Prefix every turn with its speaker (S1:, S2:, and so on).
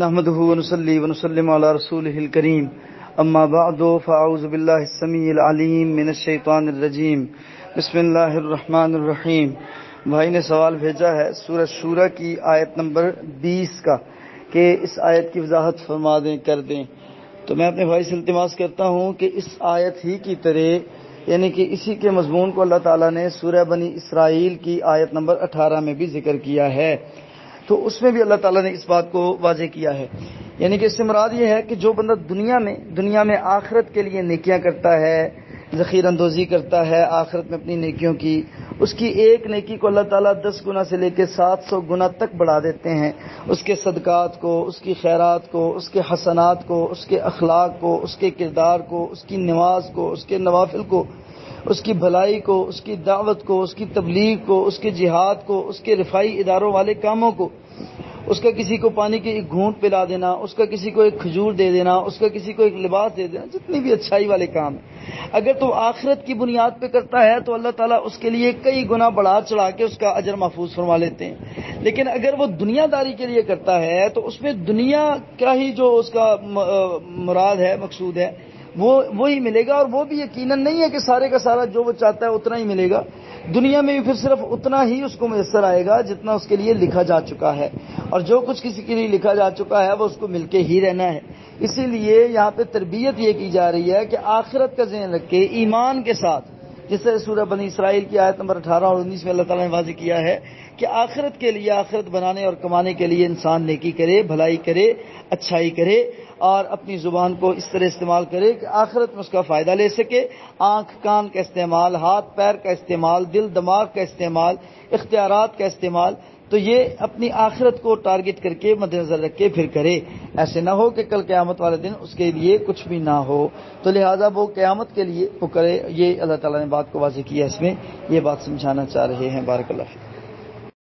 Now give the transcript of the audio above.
S1: نحمده ونصلي ونسلم على رسوله الكريم اما بعد فاعوذ بالله السميع العليم من الشیطان الرجیم بسم اللہ الرحمن الرحیم۔ بھائی نے سوال بھیجا ہے سورہ شورى کی آیت نمبر 20 کا کہ اس آیت کی وضاحت فرما دیں کر دیں۔ تو میں اپنے بھائی سے التماس کرتا ہوں کہ اس آیت ہی کی طرح یعنی کہ اسی کے مضمون کو اللہ تعالیٰ نے سورہ بنی اسرائیل کی آیت نمبر 18 میں بھی ذکر کیا ہے، تو اس میں بھی اللہ تعالیٰ نے اس بات کو واضح کیا ہے، یعنی کہ اس سے مراد یہ ہے کہ جو بندہ دنیا میں آخرت کے لیے نیکیاں کرتا ہے، ذخیرہ اندوزی کرتا ہے آخرت میں اپنی نیکیوں کی، اس کی ایک نیکی کو اللہ تعالیٰ 10 گنا سے لے کے 700 گنا تک بڑھا دیتے ہیں۔ اس کے صدقات کو، اس کی خیرات کو، اس کے حسنات کو، اس کے اخلاق کو، اس کے کردار کو، اس کی نماز کو، اس کے نوافل کو، اس کی بھلائی کو، اس کی دعوت کو، اس کی تبلیغ کو، اس کے جہاد کو، اس کے رفاعی اداروں والے کاموں کو، اس کا کسی کو پانی کی ایک گھونٹ پلا دینا، اس کا کسی کو ایک کھجور دے دینا، اس کا کسی کو ایک لباس دے دینا، جتنی بھی اچھائی والے کام ہیں، اگر تو آخرت کی بنیاد پہ کرتا ہے تو اللہ تعالیٰ اس کے لیے کئی گنا بڑھا چڑھا کے اس کا اجر محفوظ فرما لیتے ہیں۔ لیکن اگر وہ دنیا داری کے لیے کرتا ہے تو اس میں دنیا کا ہی جو اس کا مراد ہے، مقصود ہے، وہی ملے گا، اور وہ بھی یقیناً نہیں ہے کہ سارے کا سارا جو وہ چاہتا ہے اتنا ہی ملے گا۔ دنیا میں بھی پھر صرف اتنا ہی اس کو میسر آئے گا جتنا اس کے لیے لکھا جا چکا ہے، اور جو کچھ کسی کے لیے لکھا جا چکا ہے وہ اس کو مل کے ہی رہنا ہے۔ اسی لیے یہاں پہ تربیت یہ کی جا رہی ہے کہ آخرت کا ذہن رکھ کے ایمان کے ساتھ، جس سے سورہ بنی اسرائیل کی آیت نمبر 18 اور 19 میں اللہ تعالیٰ نے واضح کیا ہے کہ آخرت کے لیے، آخرت بنانے اور کمانے کے لیے انسان نیکی کرے، بھلائی کرے، اچھائی کرے، اور اپنی زبان کو اس طرح استعمال کرے کہ آخرت میں اس کا فائدہ لے سکے۔ آنکھ کان کا استعمال، ہاتھ پیر کا استعمال، دل دماغ کا استعمال، اختیارات کا استعمال، تو یہ اپنی آخرت کو ٹارگٹ کر کے مد نظر رکھ کے پھر کرے، ایسے نہ ہو کہ کل قیامت والے دن اس کے لیے کچھ بھی نہ ہو، تو لہٰذا وہ قیامت کے لیے وہ کرے۔ یہ اللہ تعالیٰ نے بات کو واضح کیا، اس میں یہ بات سمجھانا چاہ رہے ہیں۔ بارک اللہ فیک۔